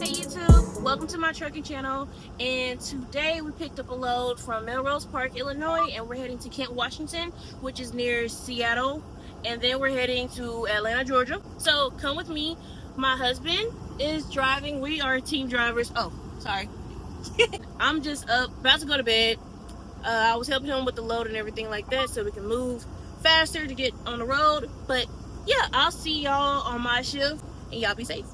YouTube, welcome to my trucking channel, and today we picked up a load from Melrose Park, Illinois, and we're heading to Kent, Washington, which is near Seattle, and then we're heading to Atlanta, Georgia. So come with me. My husband is driving. We are team drivers. Oh, sorry. I'm just up, about to go to bed. I was helping him with the load and everything like that so we can move faster to get on the road. But yeah, I'll see y'all on my shift, and y'all be safe.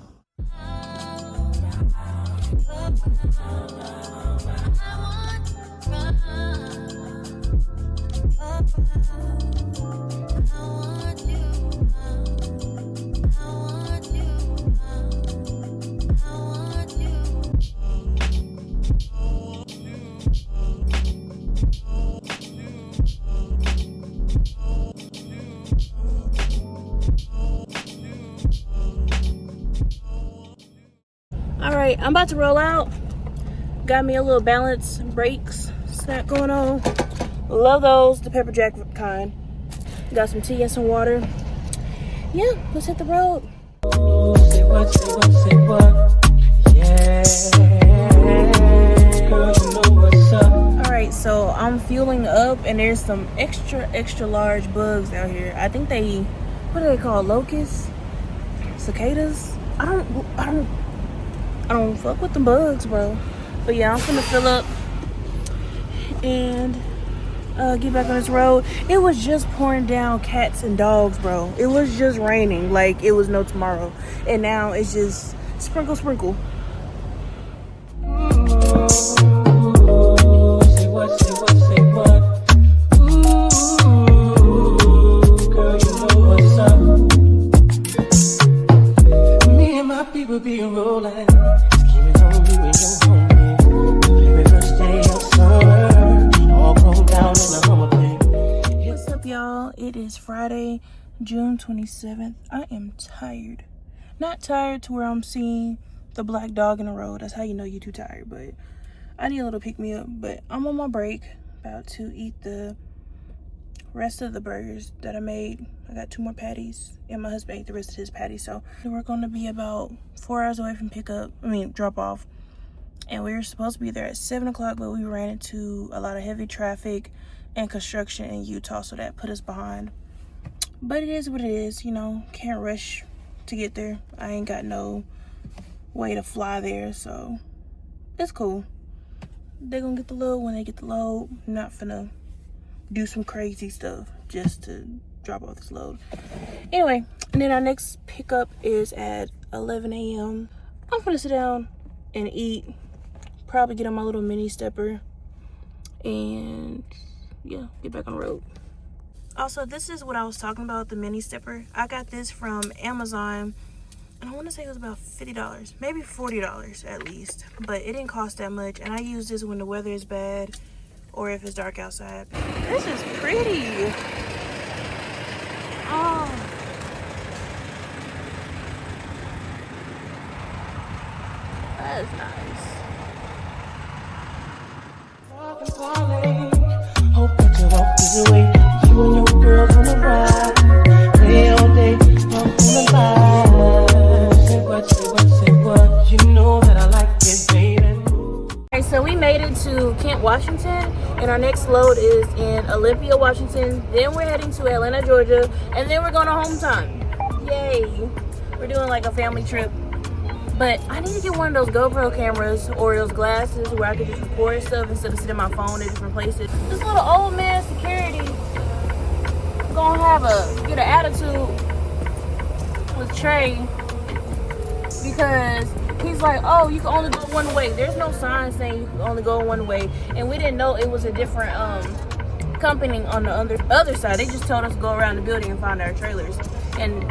Alright, I'm about to roll out. Got me a little balance brakes snack going on. Love those, the pepper jack kind. Got some tea and some water. Yeah, let's hit the road. Say what, say what, say what. Yeah. Girl, you know what's up. Alright, so I'm fueling up and there's some extra large bugs out here. I think they, what are they called? Locusts? Cicadas? I don't fuck with the bugs, bro. But yeah, I'm finna fill up and get back on this road. It was just pouring down cats and dogs, bro. It was just raining like it was no tomorrow. And now it's just sprinkle. Say what, say what, say what. Ooh, girl, you know what's up. Me and my people be rolling. Scheming on you and your homie. Every first day of summer. All grown down in the Hummer plane. What's up, y'all? It is Friday, June 27th. I am tired. Not tired to where I'm seeing the black dog in the road. That's how you know you're too tired, but I need a little pick me up. But I'm on my break, about to eat the rest of the burgers that I made. I got 2 more patties, and my husband ate the rest of his patties. So we're going to be about 4 hours away from drop off. And we were supposed to be there at 7 o'clock, but we ran into a lot of heavy traffic and construction in Utah, so that put us behind. But it is what it is, you know, can't rush to get there. I ain't got no way to fly there, so it's cool. They're gonna get the load when they get the load. I'm not finna do some crazy stuff just to drop off this load. Anyway, and then our next pickup is at 11 a.m. I'm gonna sit down and eat, probably get on my little mini stepper, and yeah, get back on the road. Also, this is what I was talking about, the mini stepper. I got this from Amazon, and I want to say it was about $50, maybe $40 at least, but it didn't cost that much. And I use this when the weather is bad or if it's dark outside. This is pretty. Oh, that's nice. Hope that you walk this way. You and your girls on the ride. Play all day, walk on the vibe. Say what, say what, say what. You know that I like it, baby. Okay, so we made it to Kent, Washington, and our next load is in Olympia, Washington. Then we're heading to Atlanta, Georgia, and then we're going to home time. Yay! We're doing like a family trip. But I need to get one of those GoPro cameras or those glasses where I can just record stuff instead of sitting my phone in different places. This little old man security gonna get an attitude with Trey because he's like, oh, you can only go one way. There's no sign saying you can only go one way, and we didn't know it was a different company on the other side. They just told us to go around the building and find our trailers, and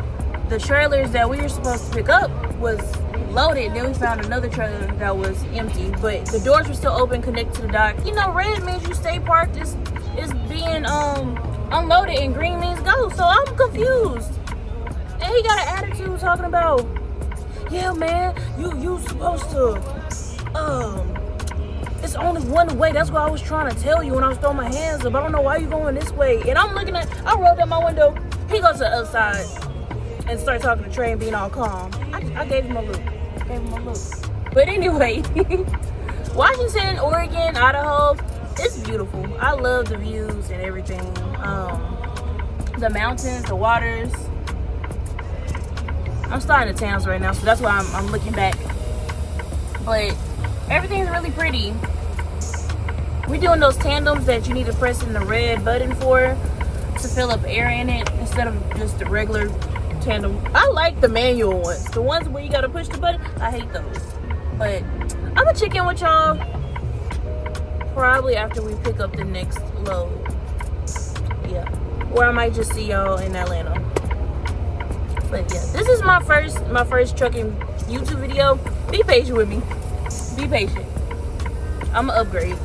the trailers that we were supposed to pick up was loaded. Then we found another trailer that was empty, but the doors were still open, connected to the dock. You know, red means you stay parked. It's being unloaded, and green means go. So I'm confused. And he got an attitude talking about, yeah, man, you supposed to it's only one way. That's what I was trying to tell you when I was throwing my hands up. I don't know why you going this way. And I'm looking at, I rolled up my window. He goes to the other side. and start talking to Trey and being all calm. I gave him a look. But anyway, Washington, Oregon, Idaho, it's beautiful. I love the views and everything. The mountains, the waters. I'm starting the towns right now, so that's why I'm looking back. But everything's really pretty. We're doing those tandems that you need to press in the red button for to fill up air in it instead of just the regular tandem. I like the manual ones. The ones where you gotta push the button, I hate those. But I'm gonna check in with y'all probably after we pick up the next load. Yeah. Or I might just see y'all in Atlanta. But yeah, this is my first trucking YouTube video. Be patient with me. Be patient. I'm gonna upgrade.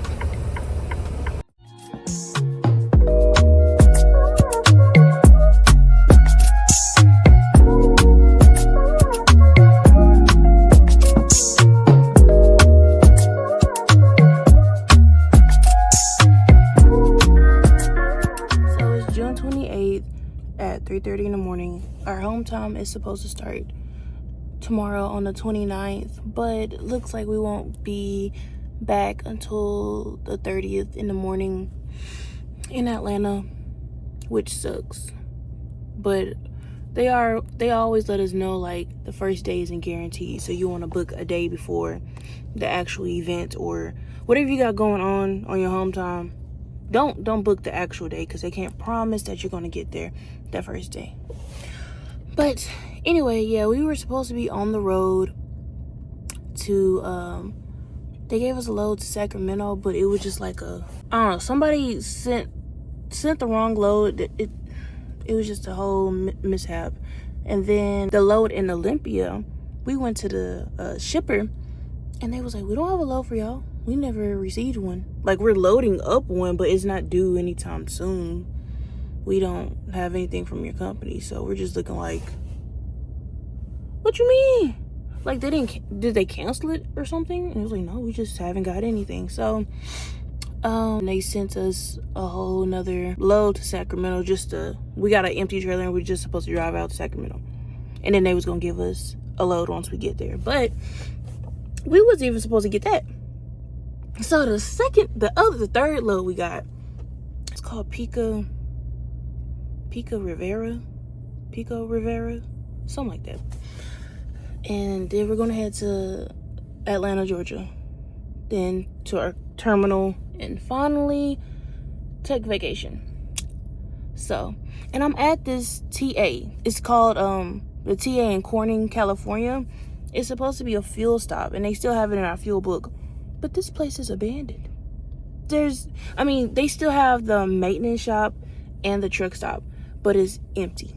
June 28th at 3:30 in the morning. Our home time is supposed to start tomorrow on the 29th, but it looks like we won't be back until the 30th in the morning in Atlanta, which sucks. But they always let us know like the first day isn't guaranteed, so you want to book a day before the actual event or whatever you got going on your home time. Don't book the actual day because they can't promise that you're going to get there that first day. But anyway, yeah, we were supposed to be on the road to they gave us a load to Sacramento, but it was just like I don't know, somebody sent the wrong load. It was just a whole mishap. And then the load in Olympia, we went to the shipper and they was like, we don't have a load for y'all. We never received one. Like, we're loading up one, but it's not due anytime soon. We don't have anything from your company, so we're just looking like, what you mean? Like, did they cancel it or something? And it was like, no, we just haven't got anything. So they sent us a whole nother load to Sacramento. We got an empty trailer and we're just supposed to drive out to Sacramento, and then they was gonna give us a load once we get there. But we wasn't even supposed to get that. So the third load we got, it's called Pico Rivera, something like that. And then we're gonna head to Atlanta, Georgia, then to our terminal, and finally take vacation. So, and I'm at this TA. It's called the TA in Corning, California. It's supposed to be a fuel stop, and they still have it in our fuel book. But this place is abandoned. They still have the maintenance shop and the truck stop, but it's empty.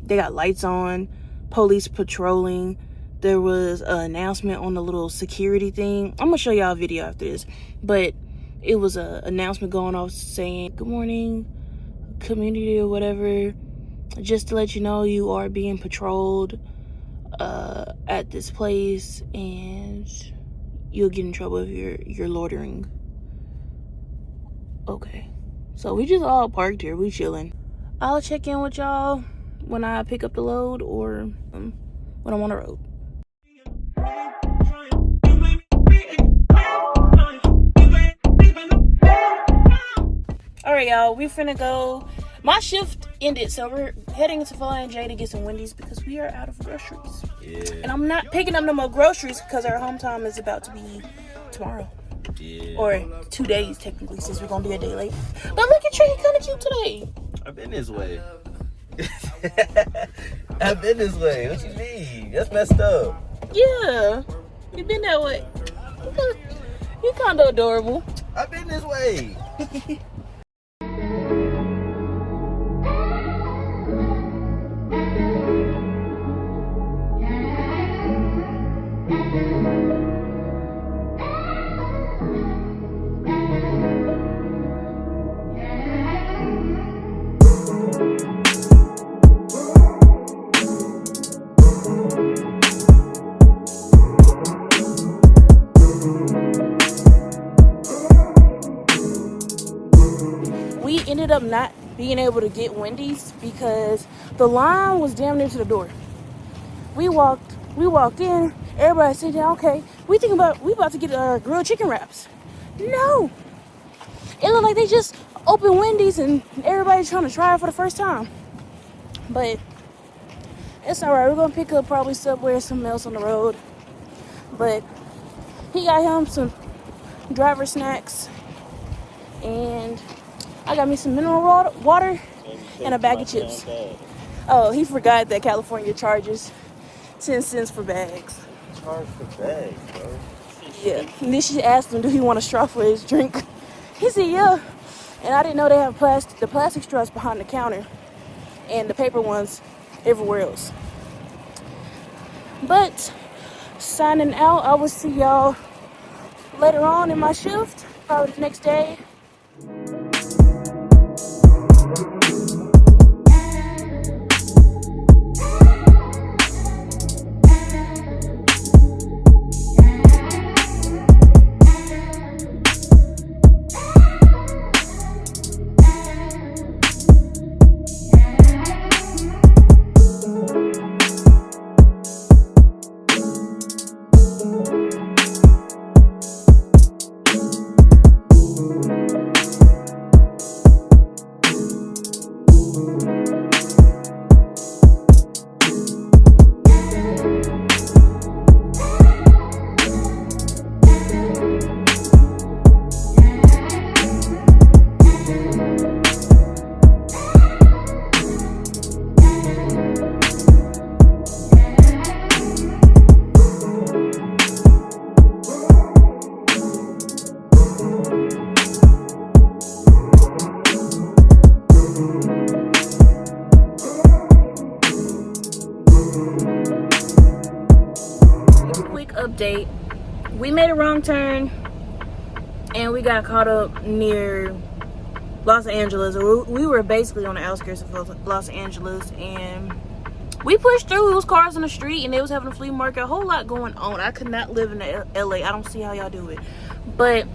They got lights on, police patrolling. There was an announcement on the little security thing. I'm gonna show y'all a video after this, but it was an announcement going off saying, good morning, community or whatever. Just to let you know, you are being patrolled at this place, and you'll get in trouble if you're loitering. Okay, so we just all parked here. We chilling. I'll check in with y'all when I pick up the load or when I'm on the road. All right, y'all, we finna go. My shift ended, so we're heading to Fly and J to get some Wendy's because we are out of groceries. Yeah. And I'm not picking up no more groceries because our home time is about to be tomorrow. Yeah. Or 2 days, technically, since we're going to be a day late. But look at Trey, he's kind of cute today. I've been this way. I've been this way. What you mean? That's messed up. Yeah. You've been that way. You're kind of adorable. I've been this way. We ended up not being able to get Wendy's because the line was damn near to the door. We walked in, everybody sitting down, okay, we about to get grilled chicken wraps. No. It looked like they just opened Wendy's and everybody's trying to try it for the first time. But it's alright, we're gonna pick up probably Subway or something else on the road. But he got him some driver snacks and I got me some mineral water and a bag of chips. Oh, he forgot that California charges 10 cents for bags. Charge for bags, bro. Yeah. And then she asked him, do he want a straw for his drink? He said, yeah. And I didn't know they have the plastic straws behind the counter and the paper ones everywhere else. But signing out, I will see y'all later on in my shift, probably the next day. Update, we made a wrong turn and we got caught up near Los Angeles. We were basically on the outskirts of Los Angeles and we pushed through. It was cars on the street and they was having a flea market, a whole lot going on. I could not live in LA. I don't see how y'all do it. But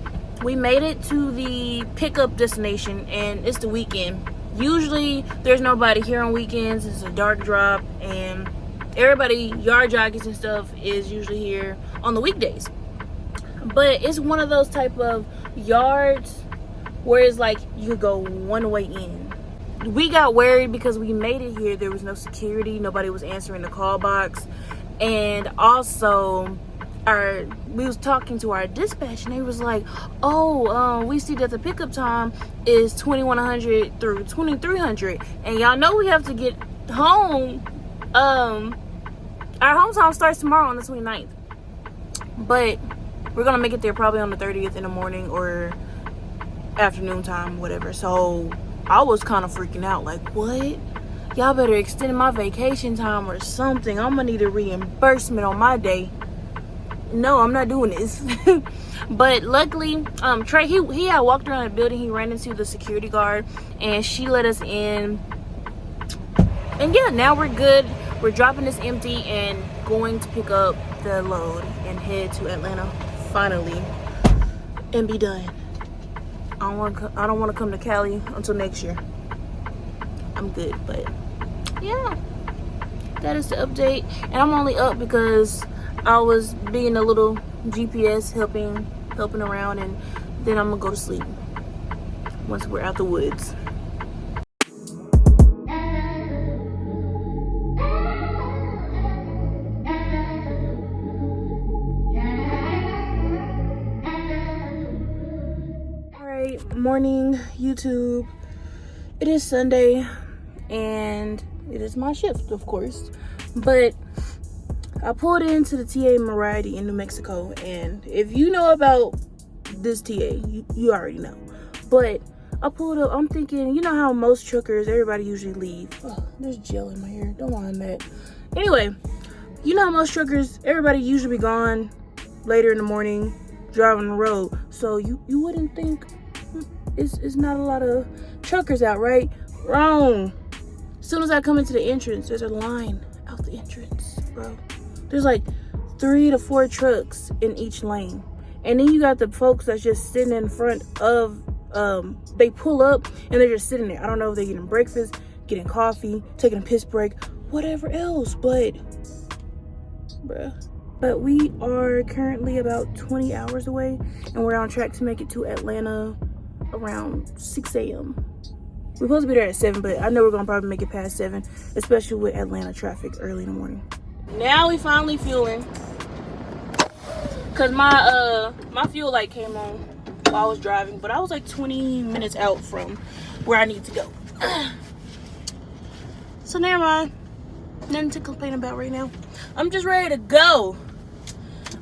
we made it to the pickup destination and it's the weekend. Usually there's nobody here on weekends. It's a dark drop and everybody, yard jockeys and stuff, is usually here on the weekdays. But it's one of those type of yards where it's like you could go one way in. We got worried because we made it here. There was no security. Nobody was answering the call box. And also, we was talking to our dispatch and they was like, we see that the pickup time is 2100 through 2300. And y'all know we have to get home. Our home time starts tomorrow on the 29th, but we're gonna make it there probably on the 30th in the morning or afternoon time, whatever. So I was kind of freaking out, like, what? Y'all better extend my vacation time or something. I'm gonna need a reimbursement on my day. No, I'm not doing this. But luckily, Trey, he had walked around the building. He ran into the security guard and she let us in. And yeah, now we're good. We're dropping this empty and going to pick up the load and head to Atlanta finally and be done. I don't want to come to Cali until next year. I'm good, but yeah, that is the update. And I'm only up because I was being a little GPS helping around, and then I'm gonna go to sleep once we're out the woods. Morning, YouTube. It is Sunday and it is my shift, of course, but I pulled into the TA Variety in New Mexico, and if you know about this TA, you already know. But I pulled up, I'm thinking, you know how most truckers, everybody usually leave. Oh, there's gel in my hair, don't mind that. Anyway, you know how most truckers, everybody usually be gone later in the morning driving the road, so you wouldn't think it's not a lot of truckers out, right? Wrong. As soon as I come into the entrance, there's a line out the entrance, bro. There's like 3 to 4 trucks in each lane. And then you got the folks that's just sitting in front of they pull up and they're just sitting there. I don't know if they're getting breakfast, getting coffee, taking a piss break, whatever else, but bruh. But we are currently about 20 hours away, and we're on track to make it to Atlanta around 6 a.m. We're supposed to be there at 7, but I know we're gonna probably make it past 7, especially with Atlanta traffic early in the morning. Now we finally fueling, cause my fuel light came on while I was driving, but I was like 20 minutes out from where I need to go. So never mind, nothing to complain about right now. I'm just ready to go.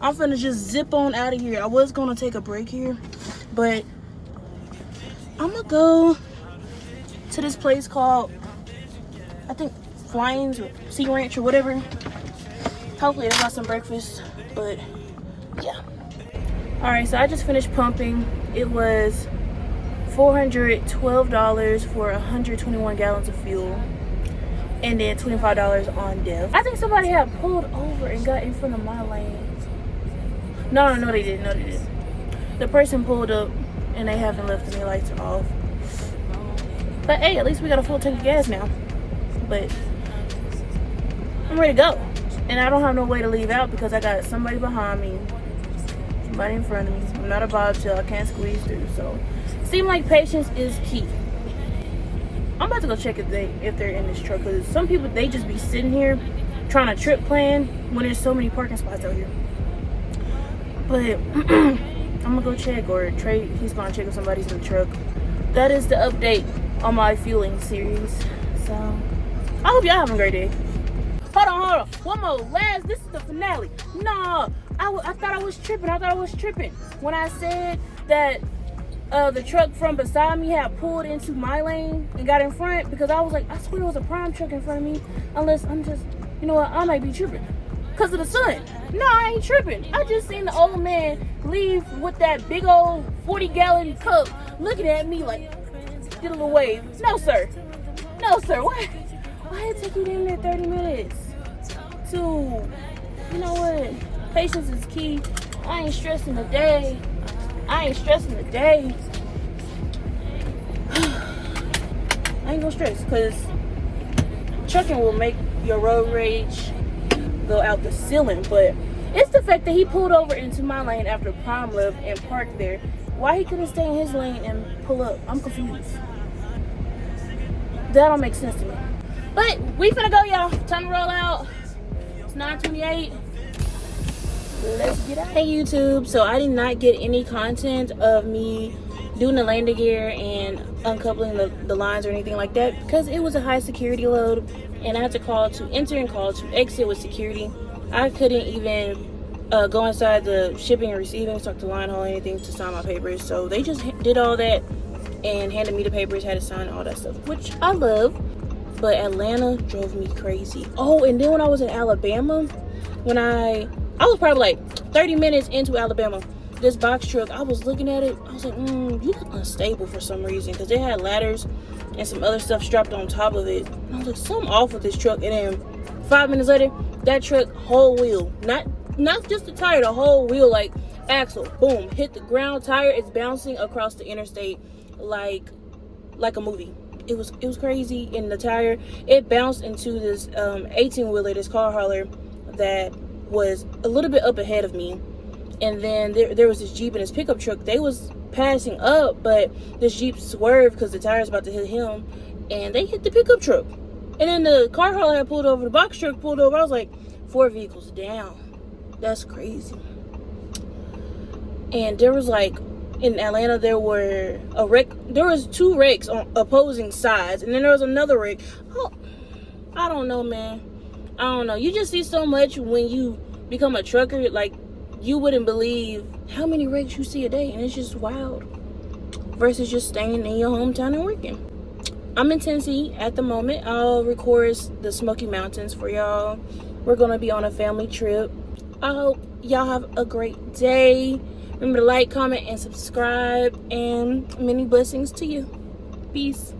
I'm finna just zip on out of here. I was gonna take a break here, but I'm gonna go to this place called, I think, Flying's or Sea Ranch or whatever. Hopefully they got some breakfast, but yeah. All right, so I just finished pumping. It was $412 for 121 gallons of fuel, and then $25 on DEF. I think somebody had pulled over and got in front of my lane. No, they didn't. The person pulled up and they haven't left and their lights are off. But hey, at least we got a full tank of gas now. But I'm ready to go. And I don't have no way to leave out because I got somebody behind me, somebody in front of me. I'm not a bobtail, I can't squeeze through. So seems like patience is key. I'm about to go check if they're in this truck, because some people, they just be sitting here trying to trip plan when there's so many parking spots out here. But I'm gonna go check, or Trey, he's gonna check if somebody's in the truck. That is the update on my fueling series. So I hope y'all having a great day. Hold on. One more. This is the finale. Nah, I thought I was tripping. When I said that the truck from beside me had pulled into my lane and got in front, because I was like, I swear there was a prime truck in front of me. Unless I'm just, you know what, I might be tripping because of the sun. No, I ain't tripping. I just seen the old man leave with that big old 40-gallon cup looking at me like, did a little wave. No, sir. Why it take you in there 30 minutes? To, you know what? Patience is key. I ain't stressing the day. I ain't gonna stress, because trucking will make your road rage go out the ceiling. But it's the fact that he pulled over into my lane after Prime left and parked there. Why he couldn't stay in his lane and pull up? I'm confused. That don't make sense to me. But we finna go, y'all. Time to roll out. It's 9:28. Let's get out. Hey YouTube, so I did not get any content of me doing the landing gear and uncoupling the lines or anything like that, because it was a high security load and I had to call to enter and call to exit with security. I couldn't even go inside the shipping and receiving, talk to line haul, anything to sign my papers. So they just did all that and handed me the papers, had to sign all that stuff, which I love. But Atlanta drove me crazy. Oh, and then when I was in Alabama, when I was probably like 30 minutes into Alabama, this box truck, I was looking at it, I was like, you look unstable for some reason, because it had ladders and some other stuff strapped on top of it. And I was like, something off with this truck. And then 5 minutes later, that truck, whole wheel, not just the tire, the whole wheel, like axle, boom, hit the ground. Tire is bouncing across the interstate like a movie. It was crazy. In the tire, it bounced into this 18-wheeler, this car hauler that was a little bit up ahead of me. And then there was this Jeep and this pickup truck. They was passing up, but this Jeep swerved because the tire was about to hit him, and they hit the pickup truck. And then the car hauler had pulled over, the box truck pulled over. I was like, 4 vehicles down. That's crazy. And there was like, in Atlanta, there was 2 wrecks on opposing sides, and then there was another wreck. Oh, I don't know, man. I don't know. You just see so much when you become a trucker. Like, you wouldn't believe how many wrecks you see a day, and it's just wild. Versus just staying in your hometown and working. I'm in Tennessee at the moment. I'll record the Smoky Mountains for y'all. We're gonna be on a family trip. I hope y'all have a great day. Remember to like, comment, and subscribe, and many blessings to you. Peace.